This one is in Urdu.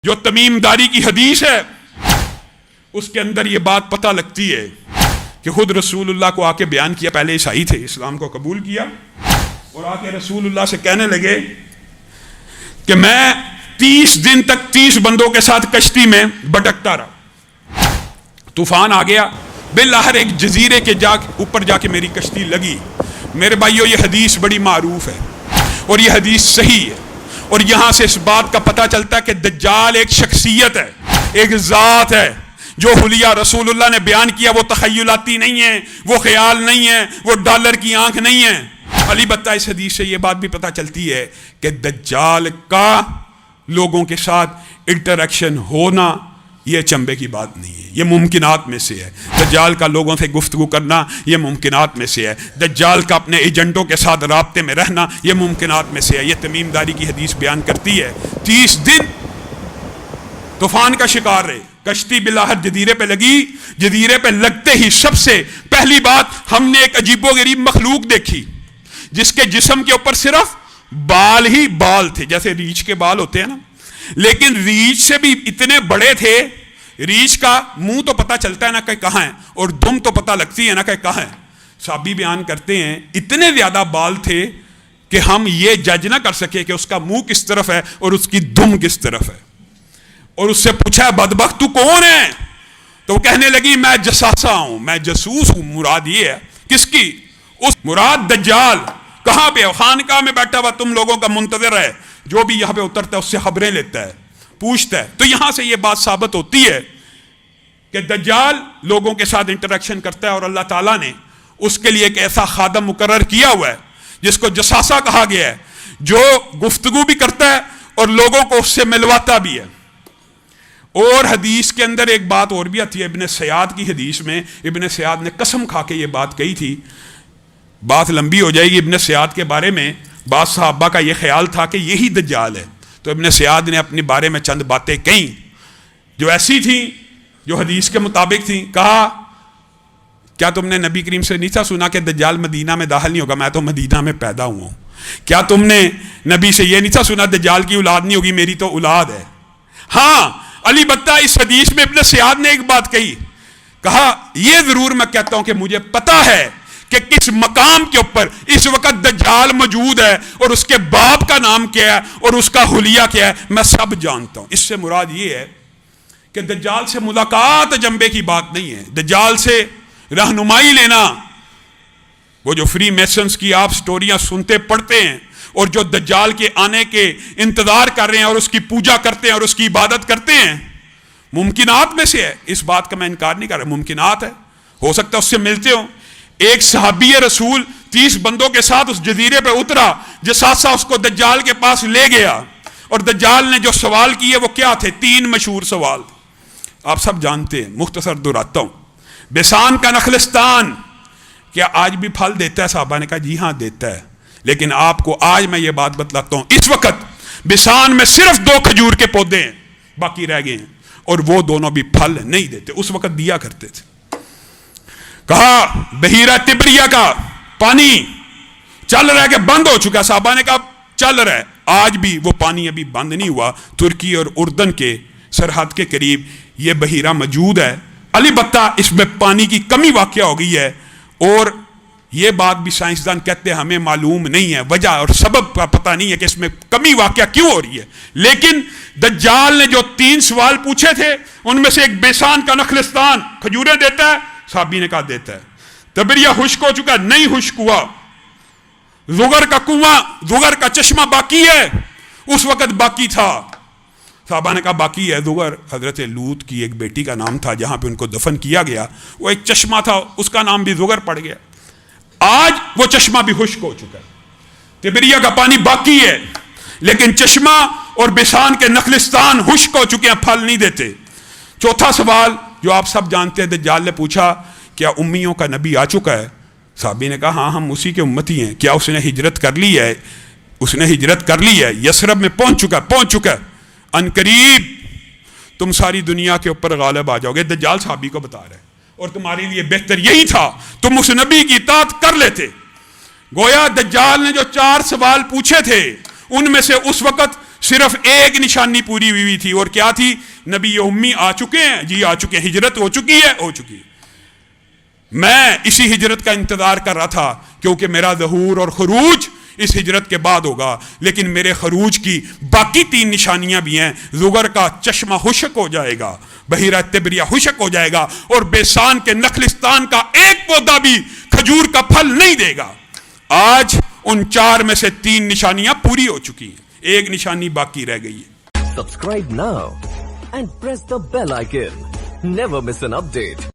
جو تمیم داری کی حدیث ہے اس کے اندر یہ بات پتہ لگتی ہے کہ خود رسول اللہ کو آ کے بیان کیا، پہلے عیسائی تھے، اسلام کو قبول کیا اور آ کے رسول اللہ سے کہنے لگے کہ میں 30 دن تک 30 بندوں کے ساتھ کشتی میں بھٹکتا رہا، طوفان آ گیا، بالآخر ایک جزیرے کے اوپر جا کے میری کشتی لگی۔ میرے بھائیو یہ حدیث بڑی معروف ہے اور یہ حدیث صحیح ہے، اور یہاں سے اس بات کا پتہ چلتا ہے کہ دجال ایک شخصیت ہے، ایک ذات ہے۔ جو حلیہ رسول اللہ نے بیان کیا وہ تخیلاتی نہیں ہے، وہ خیال نہیں ہے، وہ ڈالر کی آنکھ نہیں ہے۔ البتہ اس حدیث سے یہ بات بھی پتہ چلتی ہے کہ دجال کا لوگوں کے ساتھ انٹریکشن ہونا یہ چمبے کی بات نہیں ہے، یہ ممکنات میں سے ہے۔ دجال کا لوگوں سے گفتگو کرنا یہ ممکنات میں سے ہے، دجال کا اپنے ایجنٹوں کے ساتھ رابطے میں رہنا یہ ممکنات میں سے ہے۔ یہ تمیم داری کی حدیث بیان کرتی ہے 30 دن طوفان کا شکار رہے، کشتی بالآخر جزیرے پہ لگی، جزیرے پہ لگتے ہی سب سے پہلی بات ہم نے ایک عجیب و غریب مخلوق دیکھی جس کے جسم کے اوپر صرف بال ہی بال تھے، جیسے ریچھ کے بال ہوتے ہیں نا، لیکن ریچھ سے بھی اتنے بڑے تھے، ریچھ کا منہ تو پتہ چلتا ہے نا کہ کہاں ہے، اور دم تو پتہ لگتی ہے نا کہ کہاں ہے۔ صحابی بیان کرتے ہیں اتنے زیادہ بال تھے کہ ہم یہ جج نہ کر سکے کہ اس کا منہ کس طرف ہے اور اس کی دم کس طرف ہے۔ اور اس سے پوچھا بدبخت تو کون ہے؟ تو وہ کہنے لگی میں جساسہ ہوں، میں جاسوس ہوں۔ مراد یہ ہے کس کی؟ اس مراد دجال۔ کہاں پہ؟ خانقاہ میں بیٹھا ہوا تم لوگوں کا منتظر ہے، جو بھی یہاں پہ اترتا ہے اس سے خبریں لیتا ہے، پوچھتا ہے۔ تو یہاں سے یہ بات ثابت ہوتی ہے کہ دجال لوگوں کے ساتھ انٹریکشن کرتا ہے، اور اللہ تعالیٰ نے اس کے لیے ایک ایسا خادم مقرر کیا ہوا ہے جس کو جساسہ کہا گیا ہے، جو گفتگو بھی کرتا ہے اور لوگوں کو اس سے ملواتا بھی ہے۔ اور حدیث کے اندر ایک بات اور بھی آتی ہے، ابن سیاد کی حدیث میں ابن سیاد نے قسم کھا کے یہ بات کہی تھی، بات لمبی ہو جائے گی ابن سیاد کے بارے میں۔ بعض صحابہ کا یہ خیال تھا کہ یہی دجال ہے، تو ابن سیاد نے اپنے بارے میں چند باتیں کہیں جو ایسی تھیں جو حدیث کے مطابق تھیں۔ کہا کیا تم نے نبی کریم سے نہیں تھا سنا کہ دجال مدینہ میں داخل نہیں ہوگا؟ میں تو مدینہ میں پیدا ہوا ہوں۔ کیا تم نے نبی سے یہ نہیں تھا سنا دجال کی اولاد نہیں ہوگی؟ میری تو اولاد ہے۔ ہاں البتہ اس حدیث میں ابن سیاد نے ایک بات کہی، کہا یہ ضرور میں کہتا ہوں کہ مجھے پتا ہے کہ کس مقام کے اوپر اس وقت دجال موجود ہے اور اس کے باپ کا نام کیا ہے اور اس کا حلیہ کیا ہے، میں سب جانتا ہوں۔ اس سے مراد یہ ہے کہ دجال سے ملاقات جنبے کی بات نہیں ہے، دجال سے رہنمائی لینا، وہ جو فری میسنز کی آپ سٹوریاں سنتے پڑھتے ہیں اور جو دجال کے آنے کے انتظار کر رہے ہیں اور اس کی پوجا کرتے ہیں اور اس کی عبادت کرتے ہیں، ممکنات میں سے ہے۔ اس بات کا میں انکار نہیں کر رہا، ممکنات ہے، ہو سکتا ہے اس سے ملتے ہوں۔ ایک صحابی رسول 30 بندوں کے ساتھ اس جزیرے پہ اترا، جساسہ اس کو دجال کے پاس لے گیا، اور دجال نے جو سوال کیے وہ کیا تھے؟ 3 مشہور سوال آپ سب جانتے ہیں، مختصر دہراتا ہوں۔ بیسان کا نخلستان کیا آج بھی پھل دیتا ہے؟ صحابہ نے کہا جی ہاں دیتا ہے، لیکن آپ کو آج میں یہ بات بتلاتا ہوں، اس وقت بیسان میں صرف 2 کھجور کے پودے ہیں، باقی رہ گئے ہیں، اور وہ دونوں بھی پھل نہیں دیتے، اس وقت دیا کرتے تھے۔ کہا بحیرہ تبریہ کا پانی چل رہا ہے کہ بند ہو چکا؟ صحابہ نے کہا چل رہا ہے، آج بھی وہ پانی ابھی بند نہیں ہوا، ترکی اور اردن کے سرحد کے قریب یہ بحیرہ موجود ہے۔ البتہ اس میں پانی کی کمی واقع ہو گئی ہے، اور یہ بات بھی سائنسدان کہتے ہیں ہمیں معلوم نہیں ہے، وجہ اور سبب کا پتہ نہیں ہے کہ اس میں کمی واقع کیوں ہو رہی ہے۔ لیکن دجال نے جو 3 سوال پوچھے تھے ان میں سے ایک بیسان کا نخلستان کھجوریں دیتا ہے؟ صحابی نے کہا دیتا ہے۔ تبریہ خشک ہو چکا؟ نہیں خشک ہوا۔ زغر کا کنواں، زغر کا چشمہ باقی ہے؟ اس وقت باقی تھا۔ صحابہ نے کہا باقی ہے۔ زغر حضرت لوط کی ایک بیٹی کا نام تھا، جہاں پہ ان کو دفن کیا گیا وہ ایک چشمہ تھا، اس کا نام بھی زغر پڑ گیا۔ آج وہ چشمہ بھی خشک ہو چکا ہے، تبریہ کا پانی باقی ہے، لیکن چشمہ اور بیسان کے نخلستان خشک ہو چکے ہیں، پھل نہیں دیتے۔ چوتھا سوال جو آپ سب جانتے ہیں، دجال نے پوچھا کیا امیوں کا نبی آ چکا ہے؟ صحابی نے کہا ہاں ہم اسی کے امتی ہیں۔ کیا اس نے ہجرت کر لی ہے؟ اس نے ہجرت کر لی ہے، یثرب میں پہنچ چکا ہے، ان قریب تم ساری دنیا کے اوپر غالب آ جاؤ گے۔ دجال صحابی کو بتا رہے ہیں، اور تمہارے لیے بہتر یہی تھا تم اس نبی کی اطاعت کر لیتے۔ گویا دجال نے جو 4 سوال پوچھے تھے ان میں سے اس وقت صرف ایک نشانی پوری ہوئی تھی، اور کیا تھی؟ نبی امی آ چکے ہیں، جی آ چکے ہیں، ہجرت ہو چکی ہے، ہو چکی ہے۔ میں اسی ہجرت کا انتظار کر رہا تھا، کیونکہ میرا ظہور اور خروج اس ہجرت کے بعد ہوگا، لیکن میرے خروج کی باقی 3 نشانیاں بھی ہیں۔ زغر کا چشمہ خشک ہو جائے گا، بحیرہ تبریہ خشک ہو جائے گا، اور بیسان کے نخلستان کا ایک پودا بھی کھجور کا پھل نہیں دے گا۔ آج ان 4 میں سے 3 نشانیاں پوری ہو چکی ہیں، ایک نشانی باقی رہ گئی ہے۔ Subscribe now and press the bell icon. Never miss an update.